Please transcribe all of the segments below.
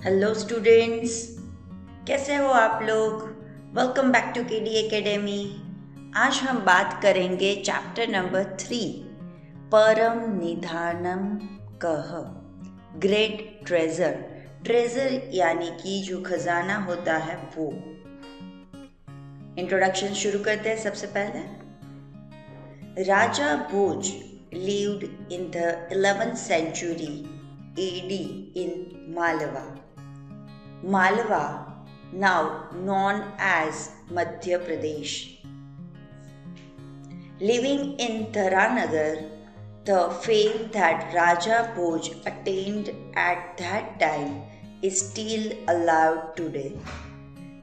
Hello students, कैसे हो आप लोग। Welcome back to KD academy. आज हम बात करेंगे चैप्टर नंबर 3, परम निधानम कह, ग्रेट ट्रेजर। ट्रेजर यानी कि जो खजाना होता है वो। इंट्रोडक्शन शुरू करते हैं। सबसे पहले राजा भोज lived in the 11th century AD in Malwa. Malwa, now known as Madhya Pradesh. Living in Taranagar, the fame that Raja Bhoj attained at that time is still alive today.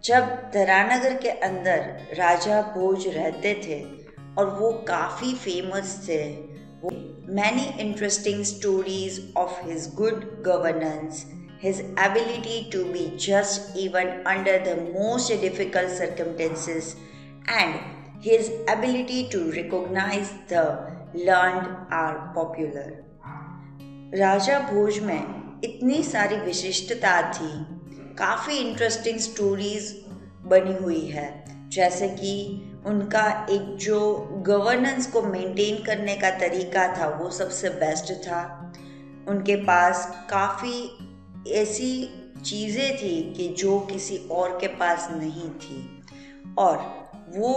जब तरानगर के अंदर राजा भोज रहते थे और वो काफ़ी फेमस थे, many interesting stories of his good governance, his ability to be just even under the most difficult circumstances, and his ability to recognize the learned are popular. राजा भोज में इतनी सारी विशिष्टता थी, काफ़ी इंटरेस्टिंग स्टोरीज बनी हुई है, जैसे कि उनका एक जो गवर्नेंस को मेंटेन करने का तरीका था वो सबसे बेस्ट था। उनके पास काफ़ी ऐसी चीज़ें थी कि जो किसी और के पास नहीं थी, और वो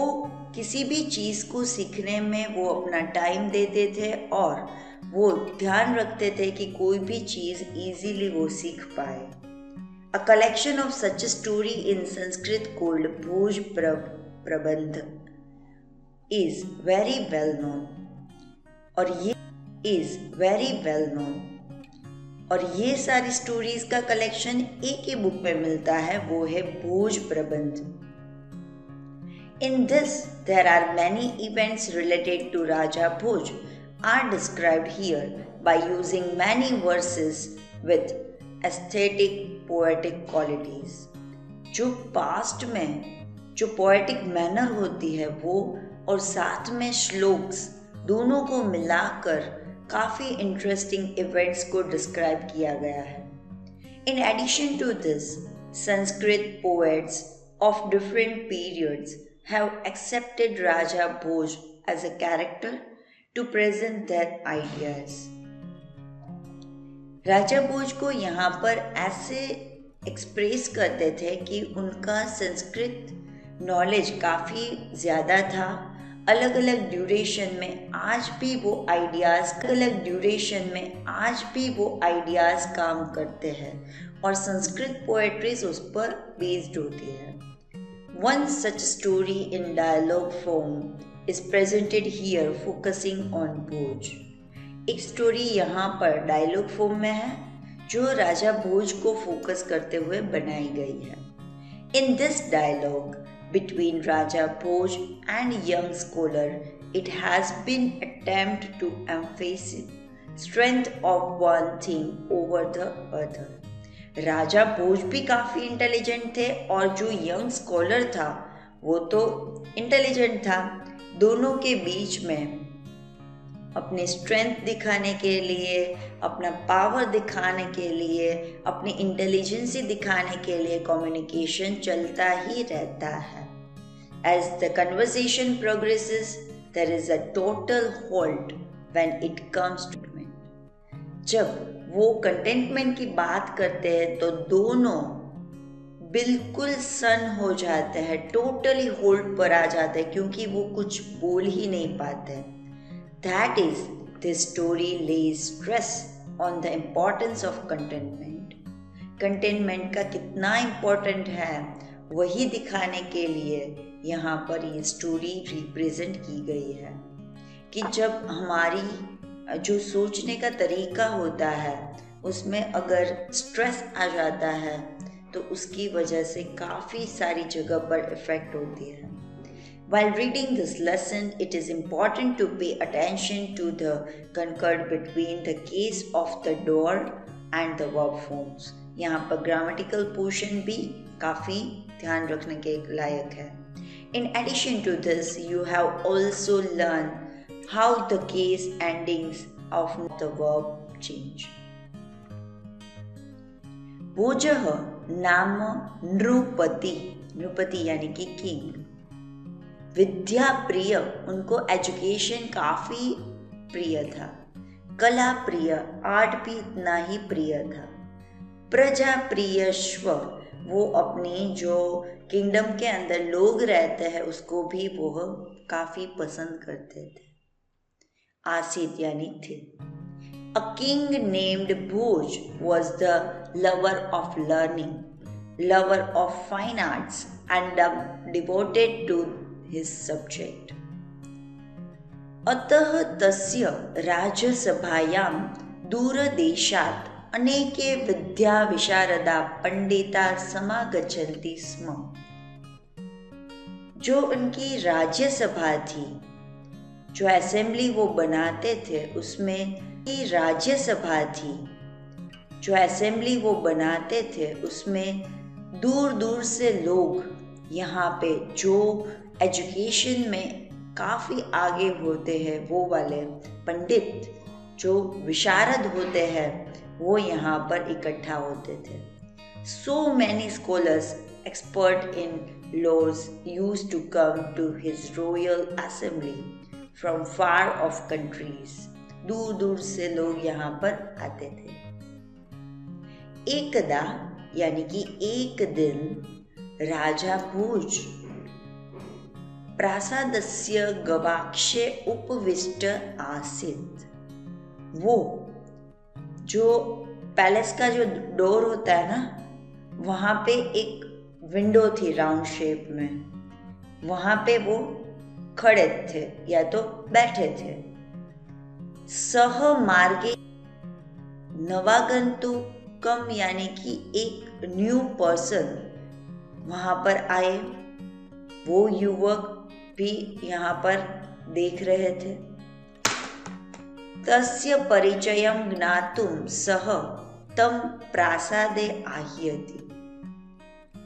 किसी भी चीज़ को सीखने में वो अपना टाइम देते थे और वो ध्यान रखते थे कि कोई भी चीज़ इजीली वो सीख पाए। A collection of such a story in Sanskrit called Bhoj Prabandh is very well known, और ये सारी स्टोरीज का कलेक्शन एक ही बुक में मिलता है, वो है भोज प्रबंध। In this, there are many events related to Raja Bhoj are described here by using many verses with aesthetic poetic qualities. जो पास्ट में जो पोएटिक मैनर होती है वो, और साथ में श्लोक्स, दोनों को मिलाकर काफ़ी इंटरेस्टिंग इवेंट्स को डिस्क्राइब किया गया है। In addition to this, Sanskrit poets of different periods have accepted Raja Bhoj as a character to present their ideas. राजा भोज को यहाँ पर ऐसे एक्सप्रेस करते थे कि उनका संस्कृत नॉलेज काफ़ी ज़्यादा था। अलग अलग ड्यूरेशन में आज भी वो आइडियाज़ काम करते हैं और संस्कृत पोएट्रीज उस पर बेस्ड होती है। One such story in dialogue form is presented here focusing on Bhoj. एक स्टोरी यहाँ पर डायलॉग फॉर्म में है जो राजा भोज को फोकस करते हुए बनाई गई है। In this dialogue between Raja Bhoj and young scholar, it has been attempt to emphasize strength of one thing over the other. राजा भोज भी काफ़ी इंटेलिजेंट थे और जो यंग स्कॉलर था वो तो इंटेलिजेंट था। दोनों के बीच में अपनी स्ट्रेंथ दिखाने के लिए, अपना पावर दिखाने के लिए, अपनी इंटेलिजेंसी दिखाने के लिए कम्युनिकेशन चलता ही रहता है। As the conversation progresses, there is a total halt when it comes to contentment. जब वो कंटेंटमेंट की बात करते हैं तो दोनों बिल्कुल सन हो जाते हैं, टोटली होल्ड पर आ जाते हैं, क्योंकि वो कुछ बोल ही नहीं पाते। That is, this story lays stress on the importance of contentment. Containment का कितना इम्पोर्टेंट है वही दिखाने के लिए यहाँ पर ये स्टोरी रिप्रेजेंट की गई है कि जब हमारी जो सोचने का तरीका होता है उसमें अगर स्ट्रेस आ जाता है तो उसकी वजह से काफ़ी सारी जगह पर इफ़ेक्ट होती है। While reading this lesson, it is important to pay attention to the concord between the case of the door and the verb forms. यहाँ पर grammatical portion भी काफ़ी ध्यान रखने के लायक है। In addition to this, you have also learned how the case endings of the verb change. भोजः नाम नृपति, नृपति यानी कि किंग। विद्या प्रिय, उनको एजुकेशन काफी प्रिय था। कला प्रिय, आर्ट भी इतना ही प्रिय था। प्रजा प्रियश्व, वो अपनी जो किंगडम के अंदर लोग रहते हैं उसको भी वो काफी पसंद करते थे। आसित यानी थे। A king named Bhoj was the lover of learning, lover of fine arts, and devoted to his subject. अतः तस्य राज्यसभायां दूरदेशात् अनेके विद्याविशारदा पंडिता समागच्छन्ति स्म। जो उनकी राज्यसभा थी, जो असेंबली वो बनाते थे, उसमें की राज्यसभा थी, जो असेंबली वो बनाते थे उसमें दूर दूर से लोग यहाँ पे जो एजुकेशन में काफ़ी आगे होते हैं, वो वाले पंडित जो विशारद होते हैं, वो यहाँ पर इकट्ठा होते थे। So many scholars expert in laws used to come to his royal assembly from far off countries. दूर दूर से लोग यहाँ पर आते थे। एकदा यानी कि एक दिन राजा भोज प्रासादस्य गवाक्षे उपविष्ट आसीत्। वो जो पैलेस का जो डोर होता है ना, वहाँ पे एक विंडो थी राउंड शेप में, वहाँ पे वो खड़े थे या तो बैठे थे। सह मार्गे नवागंतुकम यानी कि एक न्यू पर्सन वहाँ पर आए, वो युवक भी यहाँ पर देख रहे थे। तस्य परिचयं ज्ञातुं सह तम प्रासादे आह्यति।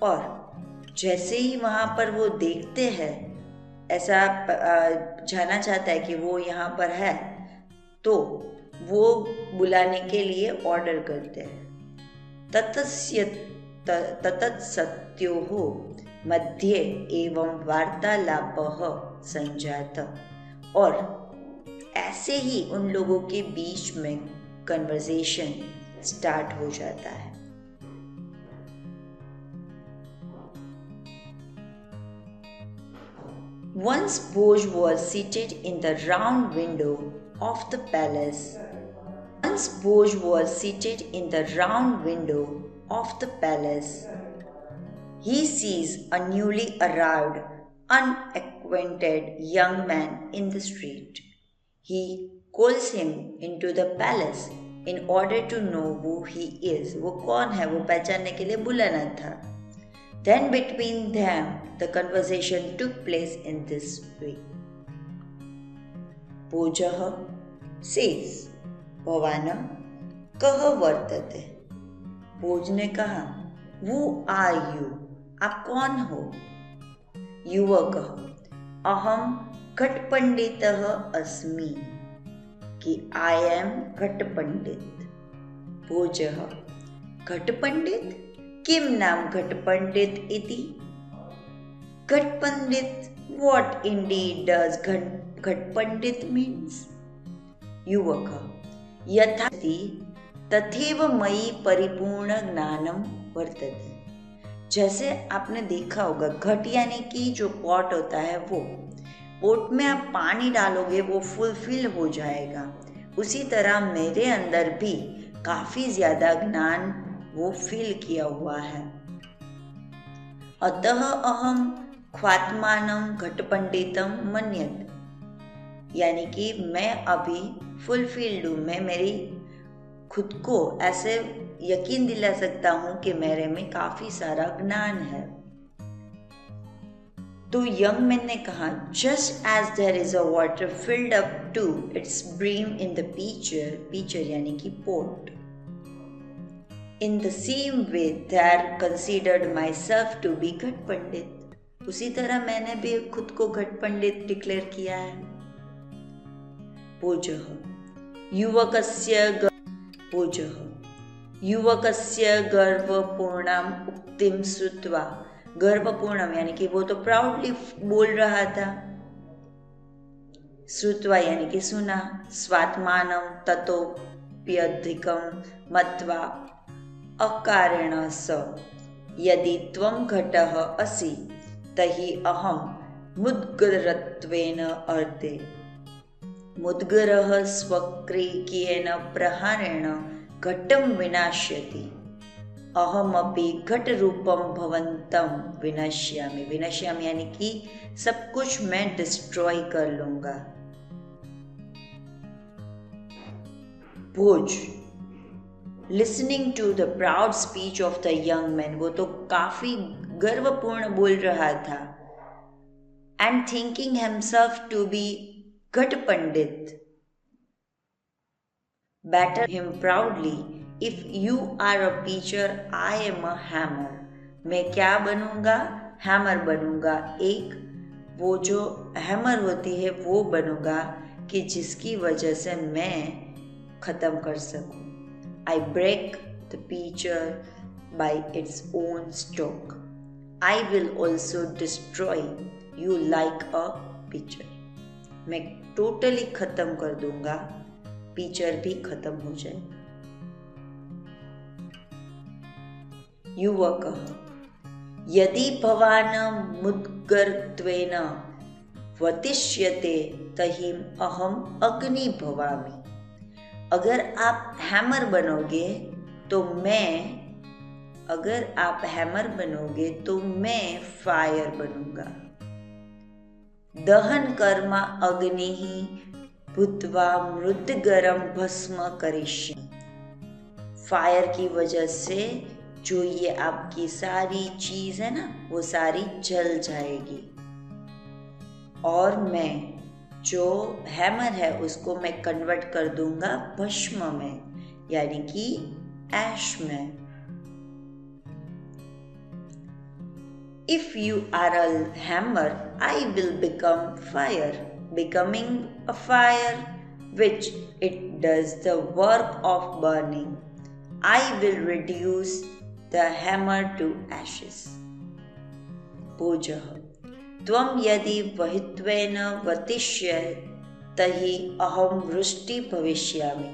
और जैसे ही वहाँ पर वो देखते हैं, ऐसा जानना चाहता है कि वो यहाँ पर है, तो वो बुलाने के लिए ऑर्डर करते हैं। ततत्सत्योः मध्ये एवं वार्तालापः संजात। और ऐसे ही उन लोगों के बीच में कन्वर्सेशन स्टार्ट हो जाता है। Once Bhoj was seated in the round window of the palace. Once Bhoj was seated in the round window of the palace. He sees a newly arrived, unacquainted young man in the street. He calls him into the palace in order to know who he is. वो कौन है वो पहचानने के लिए बुलाना था। Then between them the conversation took place in this way. भोजः says, भवान कः वर्तते। भोज ने कहा, Who are you? आप कौन हो? युवकः, अहम घटपंडितः अस्मि, कि I am घटपंडित। भोजः, घटपंडित किम नाम घटपंडित इति। घटपंडित, what indeed does घटपंडित means? युवक, यथाति तथैव मयि परिपूर्ण ज्ञानम वर्तते। जैसे आपने देखा होगा, घट यानी कि जो पॉट होता है, वो पोट में आप पानी डालोगे वो फुलफिल हो जाएगा। उसी तरह मेरे अंदर भी काफी ज्यादा ज्ञान वो फील किया हुआ है। अतः अहम ख्वात्मानं घटपंडितम मन्यत, यानी कि मैं अभी फुलफिल्ड हूँ, मैं मेरी खुद को ऐसे यकीन दिला सकता हूँ कि मेरे में काफी सारा ज्ञान है। तो यंग मैन ने कहा, just as there is a water filled up to its brim in the pitcher, pitcher यानी कि pot, in the same way there considered myself to be घट पंडित, उसी तरह मैंने भी खुद को घट पंडित डिक्लेयर किया है। भोजः युवकस्य भोजः युवकस्य गर्वपूर्णम उक्तिम श्रुत्वा, गर्वपूर्णम यानी कि वो तो प्राउडली बोल रहा था, श्रुत्वा यानी कि सुना, स्वात्मानं ततोप्यधिकं मत्वा अकारेण स यदि त्वं घटः असि तहि अहं मुद्गरत्वेन अर्धे। मुद्गरः स्वक्रियेण प्रहारेण घटं विनाश्यति, अहमपि घटरूपं भवन्तं विनश्यामि। विनश्यामि यानी कि सब कुछ मैं डिस्ट्रॉय कर लूंगा। Bhoj, listening to the proud speech of the young man, वो तो काफी गर्वपूर्ण बोल रहा था, and thinking himself to be great pandit, better him proudly, if you are a pitcher I am a hammer। मैं क्या बनूंगा? हैमर बनूंगा। एक वो जो हैमर होती है वो बनूंगा कि जिसकी वजह से मैं खत्म कर सकूं। I break the pitcher by its own stroke, I will also destroy you like a pitcher। मैं टोटली खत्म कर दूंगा, पिक्चर भी खत्म हो जाए। युवकः, यदि भवान् मुद्गरत्वेन वतिष्यते तहि अहम अग्नि भवामि। अगर आप हैमर बनोगे तो मैं फायर बनूंगा। दहन कर्म अग्निः भूत्वा मृदगरम भस्म करिष्यामि। फायर की वजह से जो ये आपकी सारी चीज है ना, वो सारी जल जाएगी, और मैं जो हैमर है उसको मैं कन्वर्ट कर दूंगा भस्म में, यानी कि ऐश में। If you are a hammer, I will become fire, becoming a fire which it does the work of burning, I will reduce the hammer to ashes। भोजः, त्वं यदि वहित्वेन वतिष्य तहि अहं वृष्टि भविष्यामि।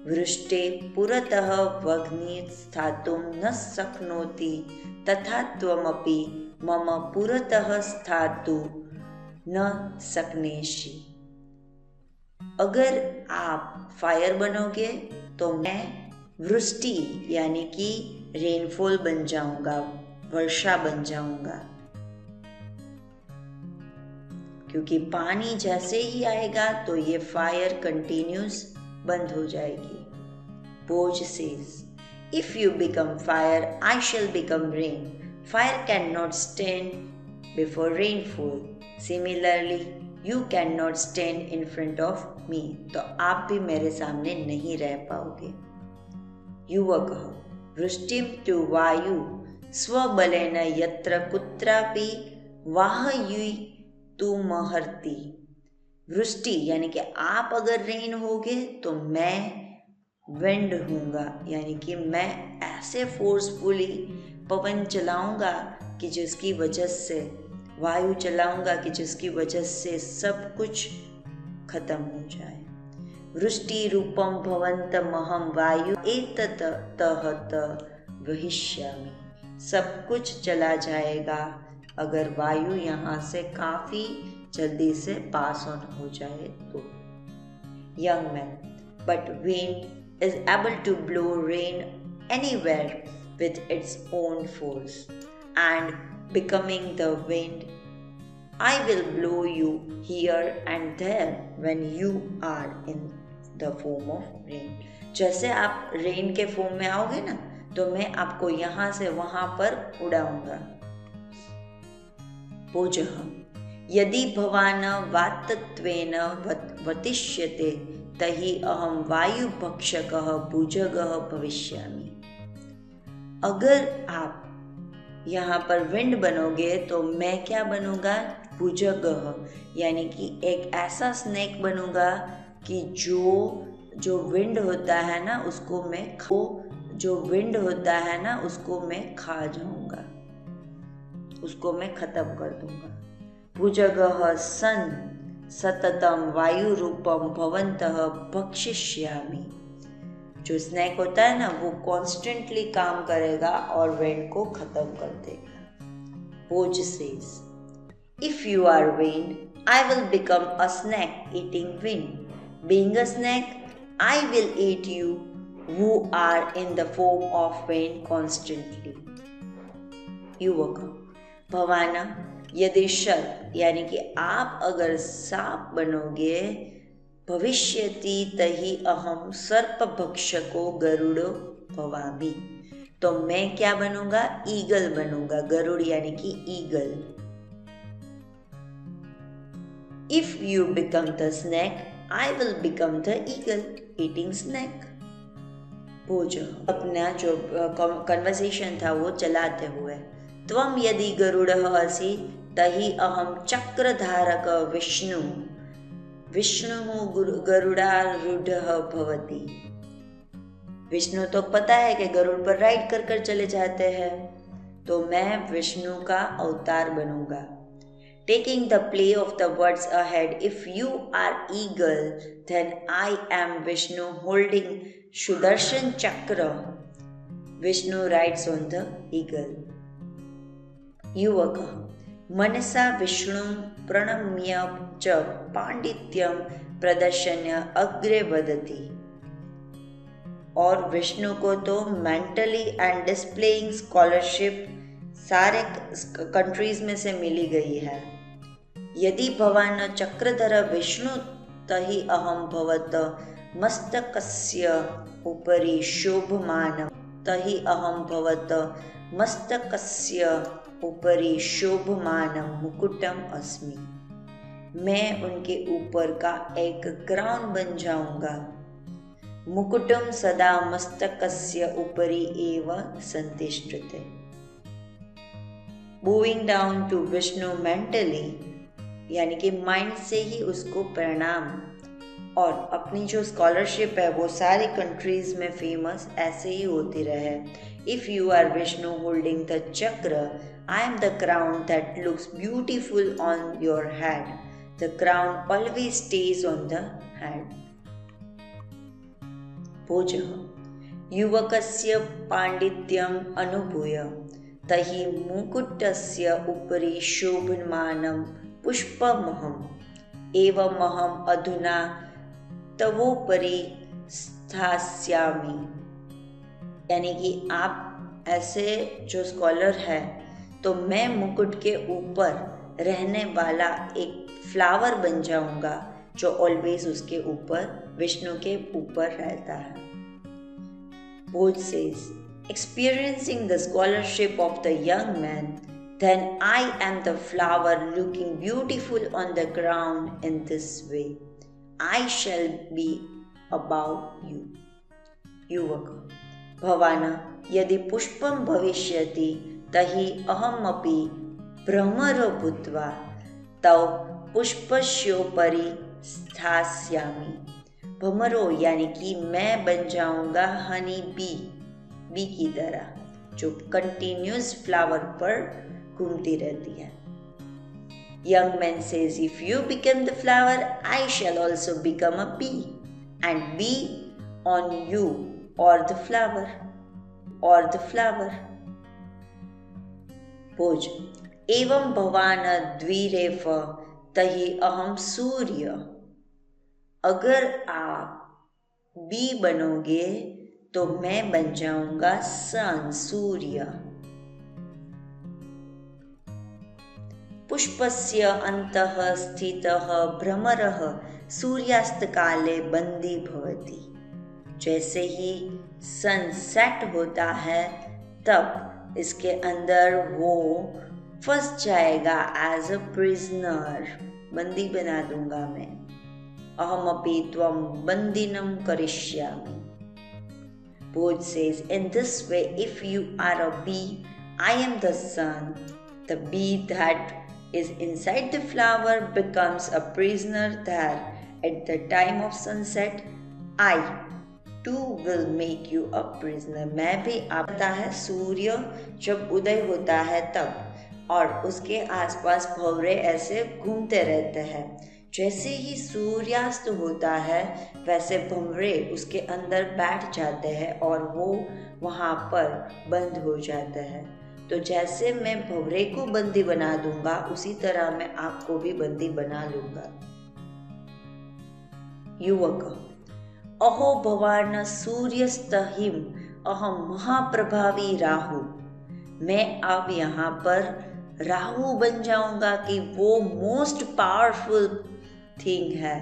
वृष्टे पुरतः वह्निः स्थातुं न शक्नोति तथा त्वमपि मम पुरतः स्थातुं न शक्नेषि। अगर आप फायर बनोगे तो मैं वृष्टि यानी कि रेनफॉल बन जाऊंगा, वर्षा बन जाऊंगा, क्योंकि पानी जैसे ही आएगा तो ये फायर कंटिन्यूस बंद हो जाएगी। Bose says, if you become fire, I shall become rain. Fire cannot stand before rainfall. Similarly, you cannot stand in front of me. तो आप भी मेरे सामने नहीं रह पाओगे। युवकः, वृष्टिं तु वायु स्वबलेन यत्र कुत्रापि वाहयितुमर्हति। वृष्टि यानी कि आप अगर रेन होगे तो मैं विंड हूँगा, यानी कि मैं ऐसे फोर्सफुली पवन चलाऊंगा कि जिसकी वजह से, वायु चलाऊंगा कि जिसकी वजह से सब कुछ खत्म हो जाए। वृष्टि रूपम भवन्तमहं वायु एततः वहिष्यामि। सब कुछ चला जाएगा अगर वायु यहाँ से काफी जल्दी से पास ऑन हो जाए तो। Young man, but wind is able to blow rain anywhere with its own force, and becoming the wind, I will blow you here and there when you are in the form of rain। जैसे आप rain के form में आओगे ना, तो मैं आपको यहाँ से वहाँ पर उड़ाऊंगा। भोजः, यदि भवान् वातत्वेन वतिष्यते तहि अहं वायुभक्षकः भुजगः भविष्यामि। अगर आप यहाँ पर विंड बनोगे तो मैं क्या बनूंगा? भुजगः, यानी कि एक ऐसा स्नेक बनूंगा कि जो विंड होता है ना उसको मैं जो विंड होता है ना उसको मैं खा जाऊंगा, उसको मैं खत्म कर दूंगा। भुजगः सन सततम वायु रूपम भवन्तः भक्षिष्यामि। जो स्नैक होता है ना वो कॉन्स्टेंटली काम करेगा और विंड को खत्म कर देगा। Bhoj says, if you are wind, I will become a snake eating wind. Being a snake, I will eat you who are in the form of wind constantly. युवक, भवाना यदि सर्प यानी कि आप अगर सांप बनोगे, भविष्यति तहि अहम सर्प भक्षको गरुड़ो भवामि, तो मैं क्या बनूंगा? ईगल बनूंगा। गरुड़ यानी कि eagle. If you become the snake, I will become the eagle eating snake. भोज अपना जो कन्वर्सेशन था वो चलाते हुए, त्वम यदि गरुड़ः असि तहि अहम चक्रधारक विष्णु, विष्णु गरुडारूढ़ः भवति। विष्णु तो पता है कि गरुड़ पर राइड कर कर चले जाते हैं, तो मैं विष्णु का अवतार बनूंगा। Taking the play of the words ahead, if you are eagle, then I am Vishnu holding Sudarshan Chakra. Vishnu rides on the eagle. युवक, मनसा विष्णु प्रणम्य च पांडित्यम प्रदर्शन्य अग्रे वदति। और विष्णु को तो मेंटली एंड डिस्प्लेइंग स्कॉलरशिप सारे कंट्रीज में से मिली गई है। यदि भवान चक्रधर विष्णु तहि अहम भवत मस्तकस्य उपरि शोभमानं, तहि अहम भवत मस्तकस्य उपरि शोभमानं मुकुटम अस्मि। मैं उनके ऊपर का एक क्राउन बन जाऊंगा। मुकुटम सदा मस्तकस्य उपरि एव संतिष्ठते। Moving down to Vishnu mentally, यानी कि माइंड से ही उसको प्रणाम। और अपनी जो स्कॉलरशिप है वो सारी कंट्रीज में फेमस ऐसे ही होती रहे। If you are Vishnu holding the chakra, I am the crown that looks beautiful on your head. The crown always stays on the head. भोजः युवकस्य पांडित्यम अनुभूय तहि मुकुटस्य उपरि शोभमानं पुष्पमहम् एवमहम् अधुना तवोपरि स्थास्यामि। यानी कि आप ऐसे जो स्कॉलर है, तो मैं मुकुट के ऊपर रहने वाला एक फ्लावर बन जाऊंगा जो ऑलवेज उसके ऊपर, विष्णु के ऊपर रहता है। बोध says, experiencing the scholarship of the young man, then I am the flower looking beautiful on the ground in this way. I shall be above you. युवक, भवाना यदि पुष्पं भविष्यति तहि अहमपि भ्रमरो भूत्वा तव पुष्पस्योपरि स्थास्यामि। भ्रमरो यानी कि मैं बन जाऊंगा हनी बी की तरह, जो कंटिन्यूस फ्लावर पर घूमती रहती है। Young man says, if you become the flower, I shall also become a bee and be on you or the flower. भोज, एवं भवान द्विरेफ तहि अहम सूर्य। अगर आप बी बनोगे तो मैं बन जाऊंगा सन, सूर्य। पुष्पस्य अंतः स्थितः भ्रमरः सूर्यास्तकाले बंदी भवति। जैसे ही सनसेट होता है तब इसके अंदर वो फंस जाएगा एज अ प्रिजनर, बंदी बना दूंगा मैं। अहमपि त्वं बंदिनं करिष्यामि। Both says, in this way, if you are a bee, I am the sun. The bee that is inside the flower becomes a prisoner there. At the time of sunset, I, too will make you a prisoner. मैं भी आता है सूर्य जब उदय होता है तब, और उसके आसपास भंवरे ऐसे घूमते रहते हैं। जैसे ही सूर्यास्त होता है वैसे भंवरे उसके अंदर बैठ जाते हैं और वो वहाँ पर बंद हो जाते हैं। तो जैसे मैं भंवरे को बंदी बना दूंगा उसी तरह मैं आपको भी बंदी बना लूंगा। युवक: अहो भवान सूर्यस्तहिम अहम महाप्रभावी राहु। मैं अब यहाँ पर राहु बन जाऊंगा कि वो मोस्ट पावरफुल थिंग है।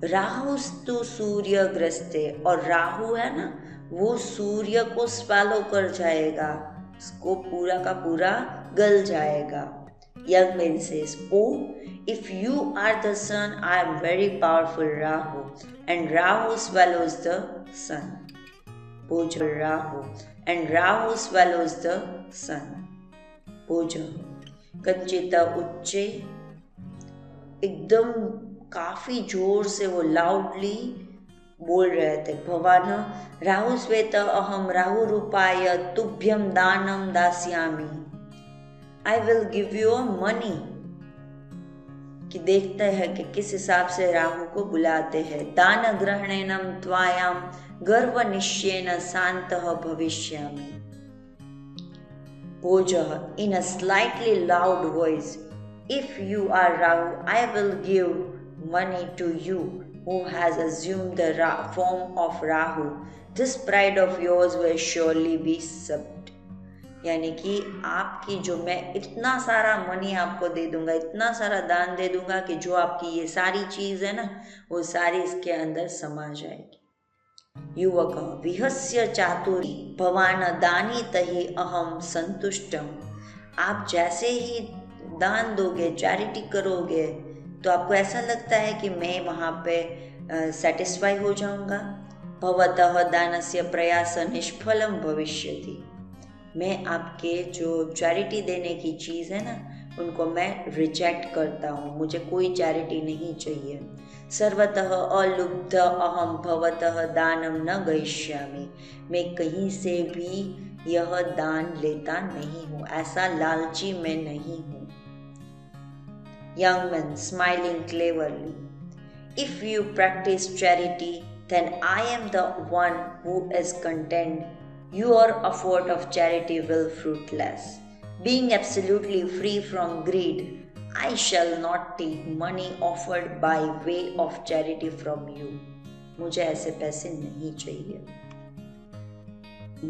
राहुस्तु सूर्य ग्रस्ते, और राहु है ना वो सूर्य को स्वैलो कर जाएगा, उसको पूरा का पूरा गल जाएगा। Young man says, "Oh, if you are the sun, I am very powerful Rahu, and Rahu swallows the sun." Boja Rahu, and Rahu swallows the sun. Boja कंचिता उच्चे, एकदम काफी जोर से वो लाउडली बोल रहे थे। भवान राहु श्वेत अहम राहु रूपाय तुभ्यम दानम दास्यामि। I will give you money. कि देखते हैं कि किस हिसाब से राहु को बुलाते हैं। दान ग्रहणेनम त्वायाम गर्व निश्चयेन शान्तः भविष्यामि। भोजः in a slightly loud voice, if you are Rahu, I will give money to you who has assumed the form of Rahu. This pride of yours will surely be subdued. यानी कि आपकी जो मैं इतना सारा मनी आपको दे दूंगा, इतना सारा दान दे दूंगा कि जो आपकी ये सारी चीज है ना वो सारी इसके अंदर समा जाएगी। युवक: विहस्य चातुरी भवान दानी तहि अहम संतुष्टम। आप जैसे ही दान दोगे, चैरिटी करोगे, तो आपको ऐसा लगता है कि मैं वहाँ पे सेटिस्फाई हो जाऊंगा। भवतः दानस्य प्रयास निष्फलम भविष्यति। मैं आपके जो चैरिटी देने की चीज़ है ना उनको मैं रिजेक्ट करता हूँ, मुझे कोई चैरिटी नहीं चाहिए। सर्वतः अलुब्ध अहम भवतः दानम न गहिष्यामि। मैं कहीं से भी यह दान लेता नहीं हूँ, ऐसा लालची मैं नहीं हूँ। Young man smiling cleverly, if you practice charity, then I am the one who is content. Your effort of charity will fruitless. Being absolutely free from greed, I shall not take money offered by way of charity from you. मुझे ऐसे पैसे नहीं चाहिए।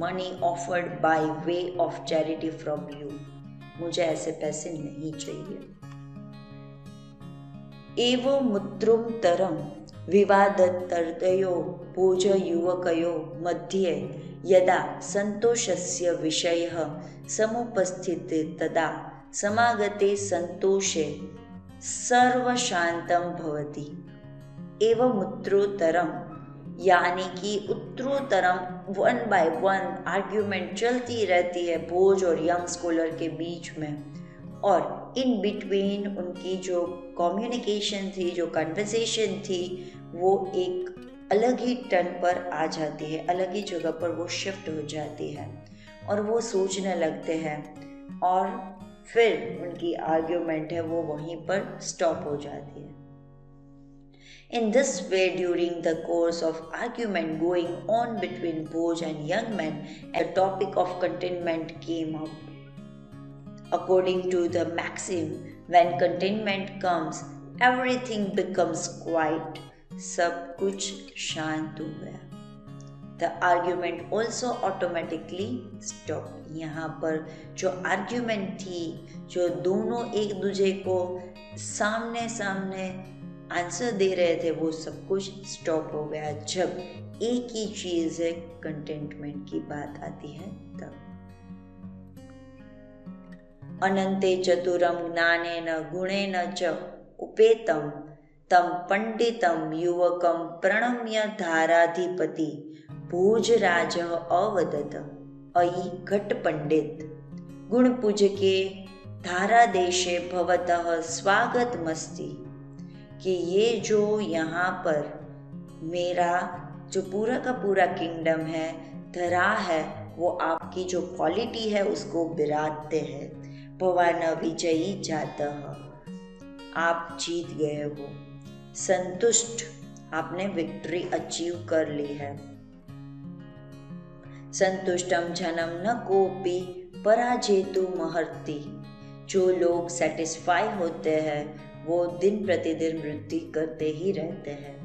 Money offered by way of charity from you. मुझे ऐसे पैसे नहीं चाहिए। एवं मुत्रुम तरम विवादतर्दयो भोज युवकयो मध्ये यदा संतोषस्य विषयः समुपस्थिते तदा समागते संतोषे सर्वशांतं भवति। एवं उत्तरोत्तरम, यानी कि उत्तरोत्तरम 1 by 1 आर्ग्यूमेंट चलती रहती है भोज और यंग स्कॉलर के बीच में, और इन बिटवीन उनकी जो कम्युनिकेशन थी, जो कन्वर्सेशन थी, वो एक अलग ही टर्न पर आ जाती है, अलग ही जगह पर वो शिफ्ट हो जाती है और वो सोचने लगते हैं और फिर उनकी आर्ग्यूमेंट है वो वहीं पर स्टॉप हो जाती है। In this way, during the course of argument going on between Bhoj and young man, a topic of contentment came up. According to the maxim, when contentment comes, everything becomes quiet. सब कुछ शांत हो गया। The argument also automatically stopped. यहाँ पर जो argument थी, जो दोनों एक दूसरे को सामने सामने आंसर दे रहे थे, वो सब कुछ स्टॉप हो गया जब एक ही चीज है कंटेंटमेंट की बात आती है तब। अनंते चतुरम ज्ञानेन गुणेन च उपेतम तम पंडितम युवकम प्रणम्य धाराधिपति भोजराज अवदत। अयि घट पंडित गुण पूज के धारा देशे भवतः स्वागतमस्ति। कि ये जो यहाँ पर मेरा जो पूरा का पूरा किंगडम है, धरा है, वो आपकी जो क्वालिटी है उसको बिरादते हैं। भवन विजयी जातः, आप जीत गए हो। संतुष्ट, आपने विक्ट्री अचीव कर ली है। संतुष्टम जनम न कोपी पराजेतु महर्ति, जो लोग सेटिस्फाई होते हैं वो दिन प्रतिदिन वृद्धि करते ही रहते हैं।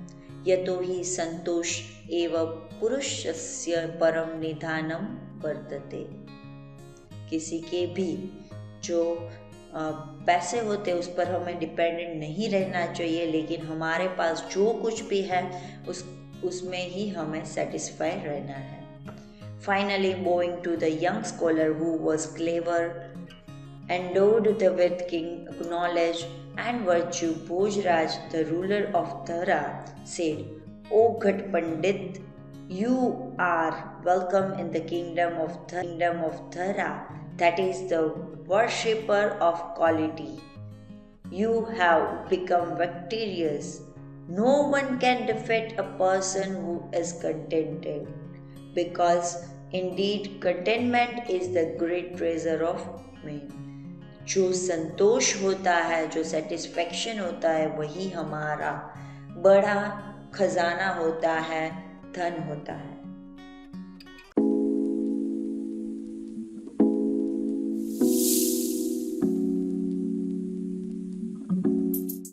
यतो ही संतोष एवं पुरुषस्य परम निधानम वर्तते, किसी के भी जो पैसे होते उस पर हमें डिपेंडेंट नहीं रहना चाहिए, लेकिन हमारे पास जो कुछ भी है उसमें ही हमें सेटिस्फाई रहना है। Finally, bowing to the young scholar who was clever, endowed with king knowledge and virtue, Bhojraj, the ruler of Thara, said, "O Ghat Pandit, you are welcome in the kingdom of Thara, that is the worshipper of quality. You have become victorious. No one can defeat a person who is contented, because indeed contentment is the great treasure of man." जो संतोष होता है, जो satisfaction होता है, वही हमारा बड़ा खजाना होता है, धन होता है।